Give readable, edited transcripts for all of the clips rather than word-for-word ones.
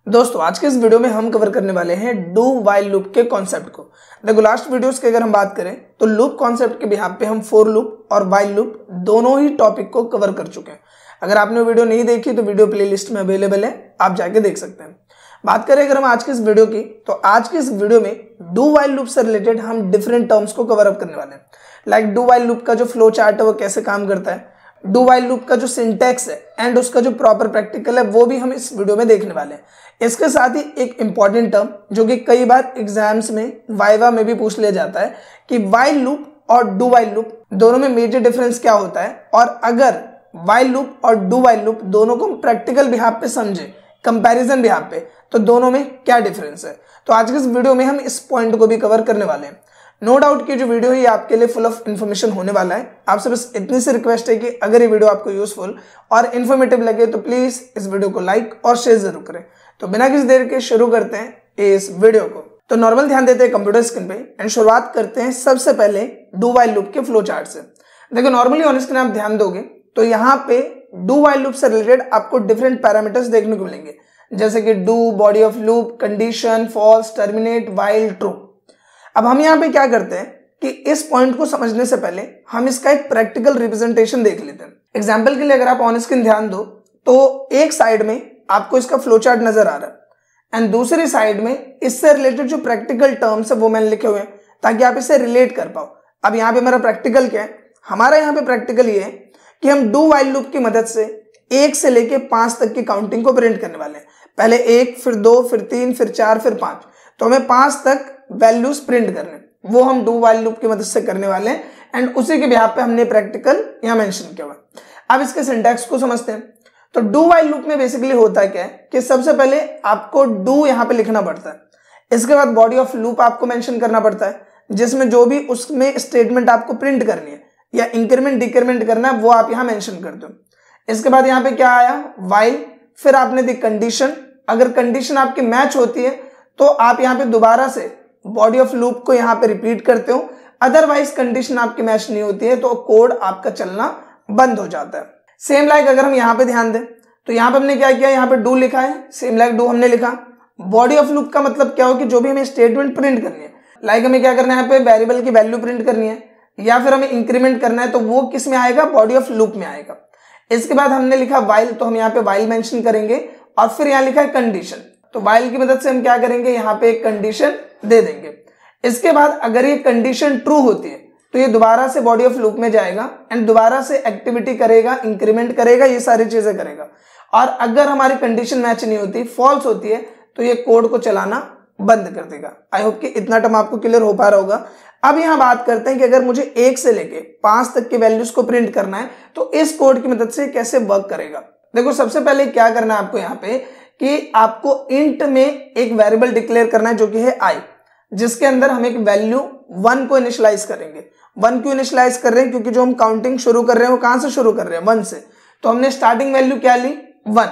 दोस्तों आज के इस वीडियो में हम कवर करने वाले हैं डू वाइल लूप के कॉन्सेप्ट को। देखो लास्ट वीडियोस के अगर हम बात करें तो लूप कॉन्सेप्ट के बिहाफ पे हम फॉर लूप और वाइल लूप दोनों ही टॉपिक को कवर कर चुके हैं। अगर आपने वीडियो नहीं देखी तो वीडियो प्लेलिस्ट में अवेलेबल है, आप जाके देख सकते हैं। बात करें अगर हम आज की इस वीडियो की, तो आज की इस वीडियो में डू वाइल लूप से रिलेटेड हम डिफरेंट टर्म्स को कवर अप करने वाले हैं। लाइक डू वाइल लूप का जो फ्लो चार्ट है वो कैसे काम करता है, डू वाइल लूप का जो सिंटैक्स है एंड उसका जो प्रॉपर प्रैक्टिकल है वो भी हम इस वीडियो में देखने वाले हैं। इसके साथ ही एक इंपॉर्टेंट टर्म जो कि कई बार एग्जाम्स में वाइवा में भी पूछ लिया जाता है कि वाइल लूप और डू वाइल लूप दोनों में मेजर डिफरेंस क्या होता है, और अगर वाइल लूप और डू वाइल लूप दोनों को प्रैक्टिकल बिहाफ पे समझे, कंपैरिजन बिहाफ पे, तो दोनों में क्या डिफरेंस है। तो आज के इस वीडियो में हम इस पॉइंट को भी कवर करने वाले हैं। नो डाउट कि जो वीडियो है आपके लिए फुल ऑफ इन्फॉर्मेशन होने वाला है। आपसे बस इतनी सी रिक्वेस्ट है कि अगर ये वीडियो आपको यूजफुल और इन्फॉर्मेटिव लगे तो प्लीज इस वीडियो को लाइक और शेयर जरूर करें। तो बिना किसी देर के शुरू करते हैं इस वीडियो को। तो नॉर्मल ध्यान देते हैं कंप्यूटर स्क्रीन पे एंड शुरुआत करते हैं सबसे पहले डू वाइल लूप के फ्लो चार्ट से। देखो नॉर्मली ऑन स्क्रीन आप ध्यान दोगे तो यहाँ पे डू वाइल लूप से रिलेटेड आपको डिफरेंट पैरामीटर्स देखने को मिलेंगे, जैसे कि do, body of loop, condition, false, terminate, while, true. अब हम यहाँ पे क्या करते हैं कि इस पॉइंट को समझने से पहले हम इसका एक प्रैक्टिकल रिप्रेजेंटेशन देख लेते हैं। एग्जाम्पल के लिए अगर आप ऑन स्क्रीन ध्यान दो तो एक साइड में आपको इसका फ्लो चार्ट नजर आ रहा है एंड दूसरी साइड में इससे रिलेटेड जो प्रैक्टिकल टर्म्स है वो मैंने लिखे हुए हैं ताकि आप इसे रिलेट कर पाओ। अब यहाँ पे मेरा प्रैक्टिकल क्या है, हमारा यहाँ पे प्रैक्टिकल ये है कि हम डू वाइल लूप की मदद से 1 से लेके 5 तक की काउंटिंग को प्रिंट करने वाले हैं। पहले 1, फिर 2, फिर 3, फिर 4, फिर 5, तो हमें 5 तक वैल्यूज प्रिंट करने, वो हम डू वाइल लूप की मदद से करने वाले हैं एंड उसी के बिहाफ पे हमने प्रैक्टिकल यहाँ मेंशन किया हुआ है। अब इसके सिंटैक्स को समझते हैं। तो डू वाइल लूप में बेसिकली होता है क्या है कि सबसे पहले आपको डू यहाँ पे लिखना पड़ता है, इसके बाद बॉडी ऑफ लूप आपको मेंशन करना पड़ता है जिसमें जो भी उसमें स्टेटमेंट आपको प्रिंट करनी है या इंक्रीमेंट डिक्रीमेंट करना है वो आप यहाँ मेंशन करते हो। इसके बाद यहाँ पे क्या आया, वाइल, फिर आपने दी कंडीशन। अगर कंडीशन आपकी मैच होती है तो आप यहाँ पे दोबारा से बॉडी ऑफ लूप को यहाँ पे रिपीट करते हो, अदरवाइज कंडीशन आपकी मैच नहीं होती है तो कोड आपका चलना बंद हो जाता है। सेम लाइक अगर हम यहाँ पे ध्यान दें तो यहाँ पे हमने क्या किया, यहाँ पे डू लिखा है, सेम लाइक डू हमने लिखा। बॉडी ऑफ लूप का मतलब क्या हो कि जो भी हमें स्टेटमेंट प्रिंट करनी है, लाइक हमें क्या करना है, यहाँ पे वेरिएबल की वैल्यू प्रिंट करनी है या फिर हमें इंक्रीमेंट करना है तो वो किस में आएगा, बॉडी ऑफ लूप में आएगा। इसके बाद हमने लिखा वाइल, तो हम यहाँ पे वाइल मेंशन करेंगे और फिर यहाँ लिखा है कंडीशन, तो वाइल की मदद से हम क्या करेंगे, यहाँ पे एक कंडीशन दे देंगे। इसके बाद अगर ये कंडीशन ट्रू होती है तो ये दोबारा से बॉडी ऑफ लूप में जाएगा एंड दोबारा से एक्टिविटी करेगा, इंक्रीमेंट करेगा, ये सारी चीजें करेगा। और अगर हमारी कंडीशन मैच नहीं होती, फॉल्स होती है, तो ये कोड को चलाना बंद कर देगा। आई होप कि इतना टर्म आपको क्लियर हो पा रहा होगा। अब यहाँ बात करते हैं कि अगर मुझे 1 से लेके 5 तक के वैल्यूज को प्रिंट करना है तो इस कोड की मदद से कैसे वर्क करेगा। देखो सबसे पहले क्या करना है आपको यहाँ पे कि आपको इंट में एक वेरिएबल डिक्लेयर करना है जो कि है आई, जिसके अंदर हम एक वैल्यू 1 को इनिशियलाइज करेंगे। 1 क्यों इनिशियलाइज कर रहे हैं, क्योंकि जो हम काउंटिंग शुरू कर रहे हैं वो कहां से शुरू कर रहे हैं, 1 से, तो हमने स्टार्टिंग वैल्यू क्या ली, 1।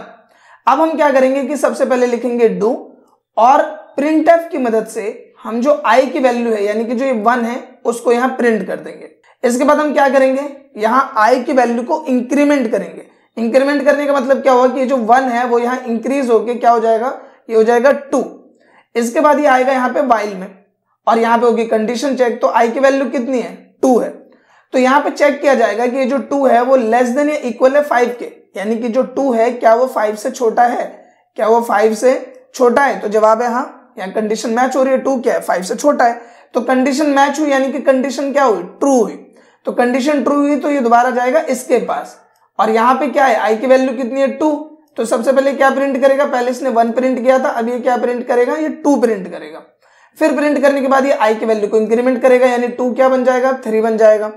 अब हम क्या करेंगे कि सबसे पहले लिखेंगे डू और प्रिंटफ की मदद से हम जो आई की वैल्यू है यानी कि जो ये 1 है उसको यहाँ प्रिंट कर देंगे। इसके बाद हम क्या करेंगे, यहाँ आई की वैल्यू को इंक्रीमेंट करेंगे। इंक्रीमेंट करने का मतलब क्या होगा कि ये जो 1 है वो यहाँ इंक्रीज होके क्या हो जाएगा, ये हो जाएगा 2। इसके बाद ये आएगा यहाँ पे वाइल में और यहाँ पे होगी कंडीशन चेक, तो आई की वैल्यू कितनी है, 2 है। तो यहाँ पे चेक किया जाएगा कि ये जो 2 है वो लेस देन या इक्वल है 5 के, यानी कि जो 2 है क्या वो 5 से छोटा है, क्या वो 5 से छोटा है, तो जवाब है हाँ। यहाँ कंडीशन मैच हो रही है, 2 क्या है, 5 से छोटा है, तो कंडीशन मैच हुई यानी कि कंडीशन क्या हुई, ट्रू हुई। तो कंडीशन ट्रू हुई तो ये दोबारा जाएगा इसके पास और यहाँ पे क्या है, आई की वैल्यू कितनी है, 2, तो सबसे पहले क्या प्रिंट करेगा, पहले इसने 1 प्रिंट किया था, अब ये क्या प्रिंट करेगा, ये 2 प्रिंट करेगा। फिर प्रिंट करने के बाद ये आई की वैल्यू को इंक्रीमेंट करेगा यानी 2 क्या बन जाएगा, 3 बन जाएगा।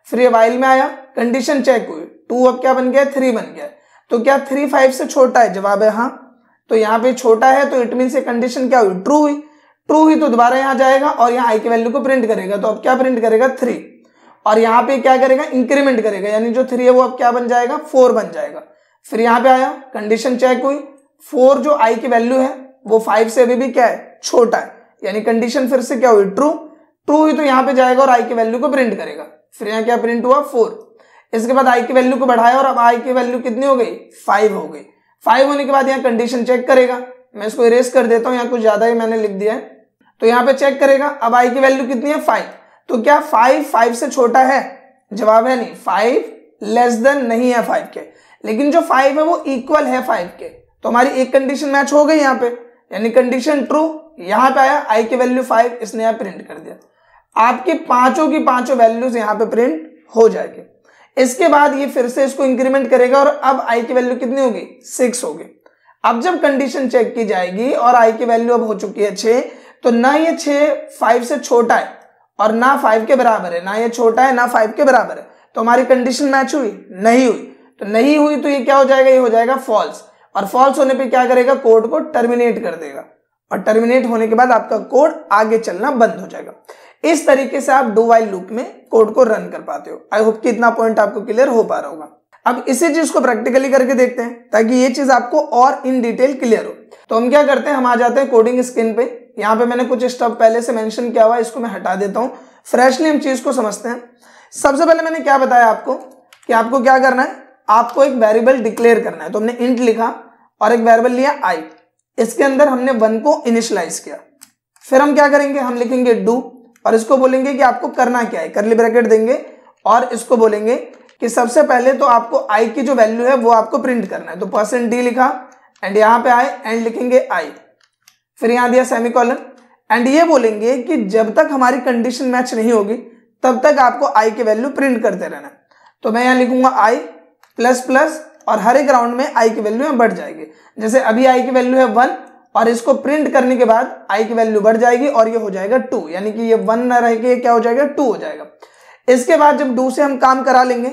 फिर ये वाइल में आया, कंडीशन चेक हुई, 2 अब क्या बन गया, 3 बन गया। तो क्या 3 5 से छोटा है, जवाब है हाँ। तो यहाँ पे छोटा है तो इट मीन से कंडीशन क्या हुई, ट्रू हुई। ट्रू हुई तो दोबारा यहाँ जाएगा और यहाँ आई की वैल्यू को प्रिंट करेगा, तो अब क्या प्रिंट करेगा, 3, और यहाँ पे क्या करेगा, इंक्रीमेंट करेगा यानी जो 3 है वो अब क्या बन जाएगा, 4 बन जाएगा। फिर यहाँ पे आया, कंडीशन चेक हुई, 4 जो आई की वैल्यू है वो 5 से अभी भी क्या है, छोटा है, यानी कंडीशन फिर से क्या हुई, ट्रू। ट्रू हुई तो यहाँ पे जाएगा और आई की वैल्यू को प्रिंट करेगा। फिर यहाँ क्या प्रिंट हुआ, 4। इसके बाद आई की वैल्यू को बढ़ाया और अब आई की वैल्यू कितनी हो गई, 5 हो गई। 5 होने के बाद यहाँ कंडीशन चेक करेगा, मैं इसको इरेज कर देता हूं, यहाँ कुछ ज्यादा ही मैंने लिख दिया है। तो यहाँ पे चेक करेगा, अब आई की वैल्यू कितनी है 5, तो क्या 5 से छोटा है? जवाब है नहीं, 5 लेस देन नहीं है 5 के, लेकिन जो 5 है वो इक्वल है 5 के। तो हमारी एक कंडीशन मैच हो गई यहाँ पे, यानी कंडीशन ट्रू। यहाँ पे आया आई की वैल्यू 5, इसने यहाँ प्रिंट कर दिया। आपकी पांचों की पांचों वैल्यूज यहाँ पे प्रिंट हो जाएगी। इसके बाद ये फिर से इसको इंक्रीमेंट करेगा और अब आई की वैल्यू कितनी होगी 6 होगी। अब जब कंडीशन चेक की जाएगी और आई की वैल्यू अब हो चुकी है 6, तो ना ये 6 5 से छोटा है और ना 5 के बराबर है, ना ये छोटा है ना 5 के बराबर है। तो हमारी कंडीशन मैच हुई? नहीं हुई। तो नहीं हुई तो ये क्या हो जाएगा? ये हो जाएगा फॉल्स। और फॉल्स होने पे क्या करेगा? कोड को टर्मिनेट कर देगा, और टर्मिनेट होने के बाद आपका कोड आगे चलना बंद हो जाएगा। इस तरीके से आप डू व्हाइल लूप में कोड को रन कर पाते हो। आई होप कि इतना पॉइंट आपको क्लियर हो पा रहा होगा। अब इसी चीज को प्रैक्टिकली करके देखते हैं ताकि ये चीज आपको और इन डिटेल क्लियर हो। तो हम क्या करते हैं, हम आ जाते हैं कोडिंग स्क्रीन पे। यहाँ पे मैंने कुछ स्टफ पहले से मेंशन किया हुआ है, इसको मैं हटा देता हूँ। फ्रेशली हम चीज को समझते हैं। सबसे पहले मैंने क्या बताया आपको कि आपको क्या करना है, आपको एक वेरिएबल डिक्लेयर करना है। तो हमने इंट लिखा और एक वेरिएबल लिया आई, इसके अंदर हमने 1 को इनिशियलाइज किया। फिर हम क्या करेंगे, हम लिखेंगे डू और इसको बोलेंगे कि आपको करना क्या है, कर्ली ब्रैकेट देंगे और इसको बोलेंगे कि सबसे पहले तो आपको आई की जो वैल्यू है वो आपको प्रिंट करना है। तो %d लिखा एंड यहाँ पे आए एंड लिखेंगे आई, फिर यहाँ दिया सेमीकोलन एंड ये बोलेंगे कि जब तक हमारी कंडीशन मैच नहीं होगी तब तक आपको आई की वैल्यू प्रिंट करते रहना है। तो मैं यहाँ लिखूंगा आई प्लस प्लस और हर एक राउंड में आई की वैल्यू बढ़ जाएगी। जैसे अभी आई की वैल्यू है 1 और इसको प्रिंट करने के बाद आई की वैल्यू बढ़ जाएगी और ये हो जाएगा 2, यानी कि ये 1 ना रह के क्या हो जाएगा 2 हो जाएगा। इसके बाद जब डू से हम काम करा लेंगे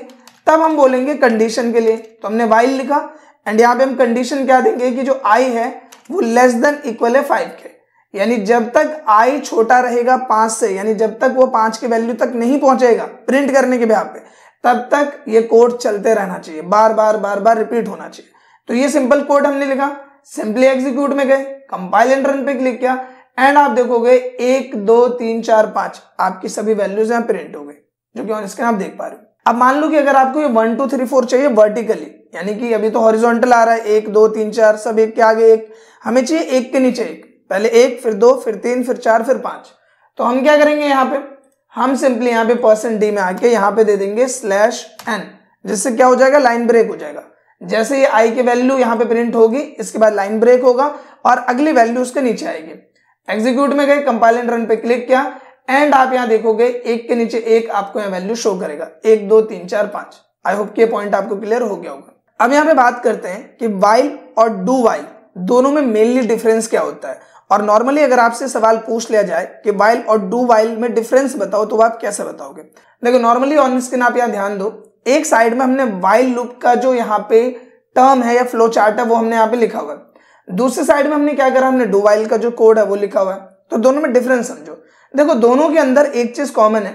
तब हम बोलेंगे कंडीशन के लिए। तो हमने व्हाइल लिखा एंड यहाँ पे हम कंडीशन क्या देंगे कि जो आई है वो लेस देन इक्वल है 5 के, यानी जब तक आई छोटा रहेगा 5 से, यानी जब तक वो 5 की वैल्यू तक नहीं पहुंचेगा प्रिंट करने के बिहाफ पे, तब तक ये कोड चलते रहना चाहिए, बार बार रिपीट होना चाहिए। तो ये सिंपल कोड हमने लिखा, सिंपली एग्जीक्यूट में गए, कंपाइल एंड रन पे क्लिक किया एंड आप देखोगे 1 2 3 4 5 आपकी सभी वैल्यूज यहाँ प्रिंट हो गई, जो कि ऑन स्क्रीन आप देख पा रहे हो। अब मान लो कि अगर आपको ये 1 2 3 4 चाहिए वर्टिकली, यानी कि अभी तो हॉरिजॉन्टल आ रहा है 1 2 3 4 सब एक के आगे एक, हमें चाहिए एक के नीचे एक, पहले 1 फिर 2 फिर 3 फिर 4 फिर 5। तो हम क्या करेंगे, यहाँ पे हम सिंपली यहाँ पे %d में आके यहाँ पे दे देंगे /n, जिससे क्या हो जाएगा लाइन ब्रेक हो जाएगा। जैसे ये आई की वैल्यू यहाँ पे प्रिंट होगी इसके बाद लाइन ब्रेक होगा और अगली वैल्यू उसके नीचे आएगी। एग्जीक्यूट में गए, कंपाइल एंड रन पे क्लिक किया एंड आप यहाँ देखोगे एक के नीचे एक आपको यहाँ वैल्यू शो करेगा 1 2 3 4 5। आई होप कि ये पॉइंट आपको क्लियर हो गया होगा। अब यहाँ पे बात करते हैं कि व्हाइल और डू व्हाइल दोनों में मेनली डिफरेंस क्या होता है। और नॉर्मली अगर आपसे सवाल पूछ लिया जाए कि व्हाइल और डू व्हाइल में डिफरेंस बताओ तो आप कैसे बताओगे। देखो नॉर्मली ऑन स्क्रीन आप यहाँ ध्यान दो, एक साइड में हमने व्हाइल लूप का जो यहाँ पे टर्म है या फ्लो चार्ट है वो हमने यहाँ पे लिखा हुआ है, दूसरी साइड में हमने क्या करा, हमने डू व्हाइल का जो कोड है वो लिखा हुआ है। तो दोनों में डिफरेंस समझो। देखो दोनों के अंदर एक चीज कॉमन है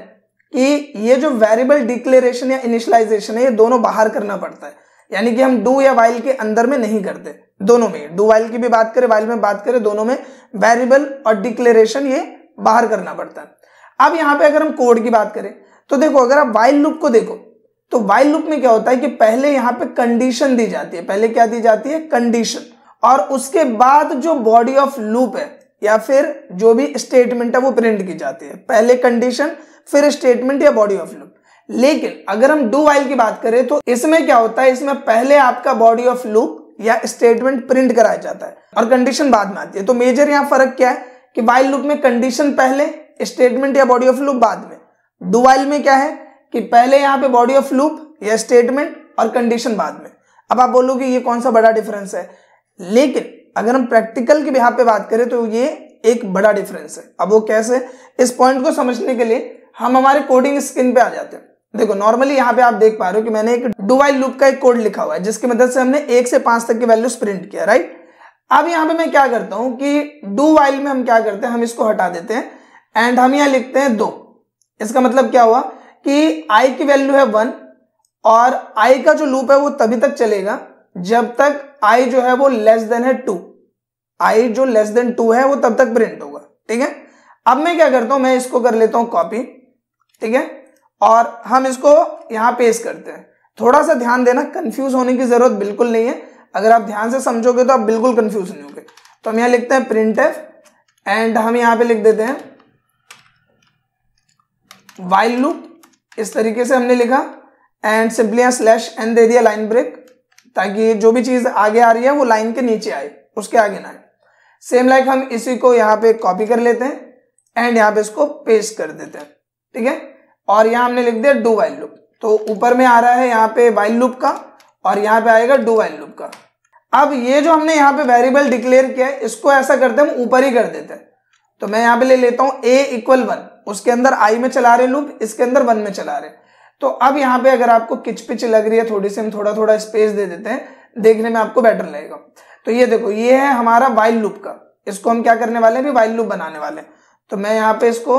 कि ये जो वेरिएबल डिक्लेरेशन या इनिशियलाइजेशन है ये दोनों बाहर करना पड़ता है, यानी कि हम डू या व्हाइल के अंदर में नहीं करते। दोनों में, डू व्हाइल की भी बात करें व्हाइल में बात करें, दोनों में वेरिएबल और डिक्लेरेशन ये बाहर करना पड़ता है। अब यहाँ पे अगर हम कोड की बात करें तो देखो अगर आप व्हाइल लूप को देखो तो व्हाइल लूप में क्या होता है कि पहले यहाँ पे कंडीशन दी जाती है, पहले क्या दी जाती है कंडीशन, और उसके बाद जो बॉडी ऑफ लूप है या फिर जो भी स्टेटमेंट है वो प्रिंट की जाती है। पहले कंडीशन फिर स्टेटमेंट या बॉडी ऑफ लूप। लेकिन अगर हम डू व्हाइल की बात करें तो इसमें क्या होता है, इसमें पहले आपका बॉडी ऑफ लूप या स्टेटमेंट प्रिंट कराया जाता है और कंडीशन बाद में आती है। तो मेजर यहाँ फर्क क्या है कि व्हाइल लूप में कंडीशन पहले, स्टेटमेंट या बॉडी ऑफ लूप बाद में। डू व्हाइल में क्या है कि पहले यहाँ पे बॉडी ऑफ लूप या स्टेटमेंट और कंडीशन बाद में। अब आप बोलोगे ये कौन सा बड़ा डिफरेंस है, लेकिन अगर हम प्रैक्टिकल के बिहाफ पे बात करें तो ये एक बड़ा डिफरेंस है। अब वो कैसे, इस पॉइंट को समझने के लिए हम हमारे कोडिंग स्क्रीन पे आ जाते हैं। देखो नॉर्मली यहाँ पे आप देख पा रहे हो कि मैंने एक डू व्हाइल लूप का एक कोड लिखा हुआ है जिसकी मदद से हमने 1 से 5 तक की वैल्यूज प्रिंट किया, राइट। अब यहाँ पे मैं क्या करता हूँ कि डू व्हाइल में हम क्या करते हैं, हम इसको हटा देते हैं एंड हम यहाँ लिखते हैं 2। इसका मतलब क्या हुआ कि आई की वैल्यू है 1 और आई का जो लूप है वो तभी तक चलेगा जब तक आई जो है वो लेस देन है 2। आई जो लेस देन 2 है वो तब तक प्रिंट होगा, ठीक है। अब मैं क्या करता हूं, मैं इसको कर लेता हूं कॉपी, ठीक है, और हम इसको यहां पेस्ट करते हैं। थोड़ा सा ध्यान देना, कंफ्यूज होने की जरूरत बिल्कुल नहीं है। अगर आप ध्यान से समझोगे तो आप बिल्कुल कंफ्यूज नहीं होगे। तो हम यहाँ लिखते हैं प्रिंट एफ एंड हम यहाँ पे लिख देते हैं वाइल लूप। इस तरीके से हमने लिखा एंड सिंपली यहाँ स्लैश एन दे दिया लाइन ब्रेक, ताकि जो भी चीज आगे आ रही है वो लाइन के नीचे आए, उसके आगे ना आए। सेम लाइक हम इसी को यहाँ पे कॉपी कर लेते हैं एंड यहाँ पे इसको पेस्ट कर देते हैं, ठीक है। और यहाँ हमने लिख दिया डू वाइल लूप। तो ऊपर में आ रहा है यहाँ पे वाइल लूप का और यहाँ पे आएगा डू वाइल लूप का। अब ये जो हमने यहाँ पे वेरिएबल डिक्लेयर किया है, इसको ऐसा करते हैं हम ऊपर ही कर देते हैं। तो मैं यहाँ पे ले लेता हूँ a = 1, उसके अंदर i में चला रहे लूप, इसके अंदर 1 में चला रहे। तो अब यहाँ पे अगर आपको किचपिच लग रही है थोड़ी सी, हम थोड़ा थोड़ा स्पेस दे देते हैं, देखने में आपको बेटर लगेगा। तो ये देखो, ये है हमारा वाइल लूप का, इसको हम क्या करने वाले हैं, भी वाइल लूप बनाने वाले हैं। तो मैं यहाँ पे इसको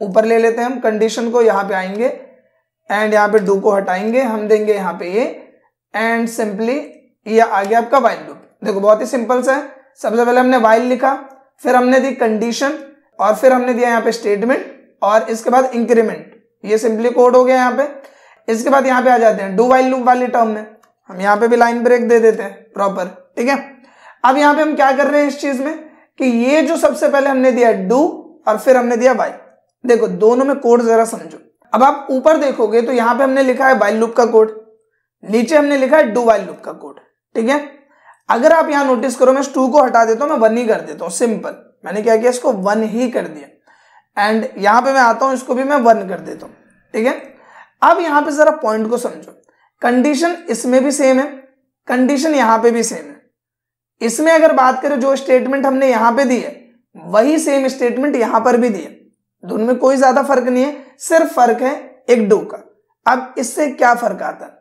ऊपर ले लेते हैं, हम कंडीशन को यहाँ पे आएंगे एंड यहाँ पे डू को हटाएंगे, हम देंगे यहाँ पे ये एंड सिंपली ये आ गया आपका वाइल लूप। देखो बहुत ही सिंपल सा है। सबसे पहले हमने वाइल लिखा, फिर हमने दी कंडीशन और फिर हमने दिया यहाँ पे स्टेटमेंट और इसके बाद इंक्रीमेंट। ये सिंपली कोड हो गया यहाँ पे। इसके बाद यहाँ पे आ जाते हैं डू वाइल लूप वाले टर्म में, हम यहाँ पे भी लाइन ब्रेक दे देते हैं प्रॉपर, ठीक है। अब यहाँ पे हम क्या कर रहे हैं इस चीज में कि ये जो सबसे पहले हमने दिया डू और फिर हमने दिया वाइल, देखो दोनों में कोड जरा समझो। अब आप ऊपर देखोगे तो यहाँ पे हमने लिखा है वाइल लूप का कोड, नीचे हमने लिखा है डू वाइल लूप का कोड, ठीक है। अगर आप यहाँ नोटिस करो, मैं इस 2 को हटा देता हूँ, मैं 1 ही कर देता हूँ। सिंपल, मैंने क्या किया, इसको 1 ही कर दिया एंड यहाँ पे मैं आता हूँ, इसको भी मैं 1 कर देता हूँ, ठीक है। अब यहाँ पे जरा पॉइंट को समझो, कंडीशन इसमें भी सेम है, कंडीशन यहाँ पे भी सेम है। इसमें अगर बात करें जो स्टेटमेंट हमने यहाँ पे दी है वही सेम स्टेटमेंट यहाँ पर भी दी है, दोनों में कोई ज्यादा फर्क नहीं है, सिर्फ फर्क है एक डू का। अब इससे क्या फर्क आता है,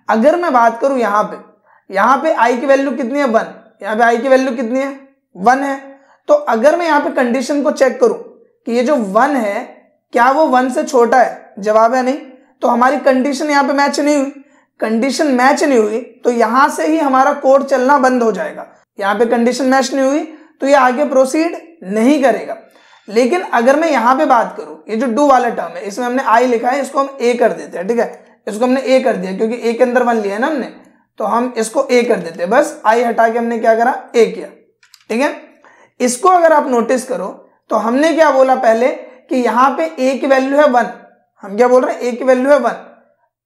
अगर मैं बात करूं यहाँ पे i की वैल्यू कितनी है 1, यहाँ पे i की वैल्यू कितनी है 1 है। तो अगर मैं यहाँ पे कंडीशन को चेक करूं कि ये जो 1 है क्या वो 1 से छोटा है, जवाब है नहीं, तो हमारी कंडीशन यहाँ पे मैच नहीं हुई। कंडीशन मैच नहीं हुई तो यहां से ही हमारा कोड चलना बंद हो जाएगा। यहाँ पे कंडीशन मैच नहीं हुई तो ये आगे प्रोसीड नहीं करेगा। लेकिन अगर मैं यहाँ पे बात करूं, ये जो डू वाला टर्म है इसमें हमने i लिखा है, इसको हम a कर देते हैं, ठीक है। इसको हमने a कर दिया क्योंकि a के अंदर 1 लिया है ना हमने, तो हम इसको a कर देते हैं। बस i हटा के हमने क्या करा, a किया, ठीक है। इसको अगर आप नोटिस करो तो हमने क्या बोला पहले कि यहाँ पे a की वैल्यू है 1, हम क्या बोल रहे हैं, a की वैल्यू है 1।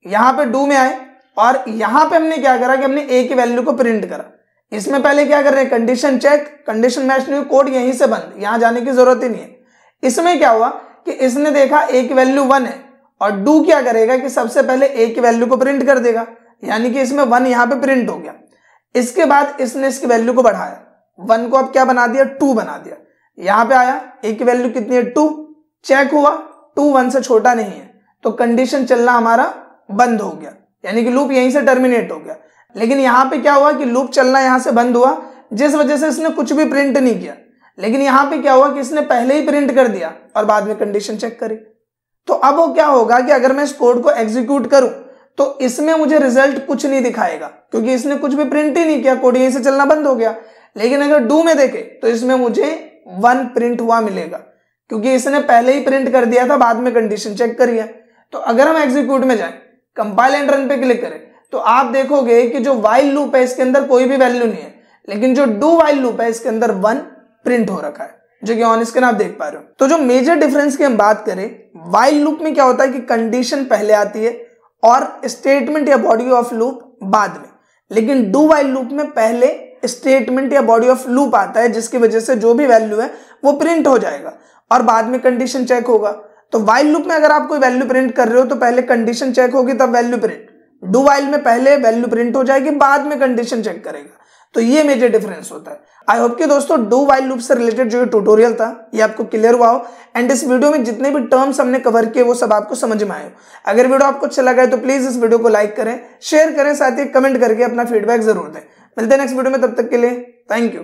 यहाँ पे डू में आए और यहाँ पे हमने क्या करा कि हमने a की वैल्यू को प्रिंट करा। इसमें पहले क्या कर रहे हैं, कंडीशन चेक, कंडीशन मैच नहीं हुई, कोड यहीं से बंद, यहां जाने की जरूरत ही नहीं है। इसमें क्या हुआ कि इसने देखा a की वैल्यू 1 है और डू क्या करेगा कि सबसे पहले a की वैल्यू को प्रिंट कर देगा, यानी कि इसमें 1 यहाँ पे प्रिंट हो गया। इसके बाद इसने इसकी वैल्यू को बढ़ाया, 1 को अब क्या बना दिया, 2 बना दिया। यहाँ पे आया a की वैल्यू कितनी है 2, चेक हुआ 2 1 से छोटा नहीं है, तो कंडीशन चलना हमारा बंद हो गया, यानी कि लूप यहीं से टर्मिनेट हो गया। लेकिन यहाँ पे क्या हुआ कि लूप चलना यहां से बंद हुआ, जिस वजह से इसने कुछ भी प्रिंट नहीं किया। लेकिन यहाँ पे क्या हुआ कि इसने पहले ही प्रिंट कर दिया और बाद में कंडीशन चेक करी। तो अब वो क्या होगा कि अगर मैं इस कोड को एग्जीक्यूट करूं तो इसमें मुझे रिजल्ट कुछ नहीं दिखाएगा क्योंकि इसने कुछ भी प्रिंट ही नहीं किया, कोड यहीं से चलना बंद हो गया। लेकिन अगर डू में देखे तो इसमें मुझे 1 प्रिंट हुआ मिलेगा क्योंकि इसने पहले ही प्रिंट कर दिया था, बाद में कंडीशन चेक करी है। तो अगर हम एग्जीक्यूट में जाए, कंपाइल एंड रन पे क्लिक करें, तो आप देखोगे कि जो वाइल लूप है इसके अंदर कोई भी वैल्यू नहीं है, लेकिन जो डू वाइल लूप है इसके अंदर 1 प्रिंट हो रखा है, जो कि ऑन स्क्रीन आप देख पा रहे हो। तो जो मेजर डिफरेंस की हम बात करें, वाइल लूप में क्या होता है कि कंडीशन पहले आती है और स्टेटमेंट या बॉडी ऑफ लूप बाद में, लेकिन डू वाइल लूप में पहले स्टेटमेंट या बॉडी ऑफ लूप आता है जिसकी वजह से जो भी वैल्यू है वो प्रिंट हो जाएगा और बाद में कंडीशन चेक होगा। तो वाइल लूप में अगर आप कोई वैल्यू प्रिंट कर रहे हो तो पहले कंडीशन चेक होगी तब वैल्यू प्रिंट, डू वाइल में पहले वैल्यू प्रिंट हो जाएगी बाद में कंडीशन चेक करेगा। तो ये मेजर डिफरेंस होता है। आई होप कि दोस्तों डू वाइल लूप से रिलेटेड जो ट्यूटोरियल था ये आपको क्लियर हुआ हो एंड इस वीडियो में जितने भी टर्म्स हमने कवर किए वो सब आपको समझ में आए हो। अगर वीडियो आपको अच्छा लगा है तो प्लीज इस वीडियो को लाइक करें, शेयर करें, साथ ही कमेंट करके अपना फीडबैक जरूर दें। मिलते हैं नेक्स्ट वीडियो में, तब तक के लिए थैंक यू।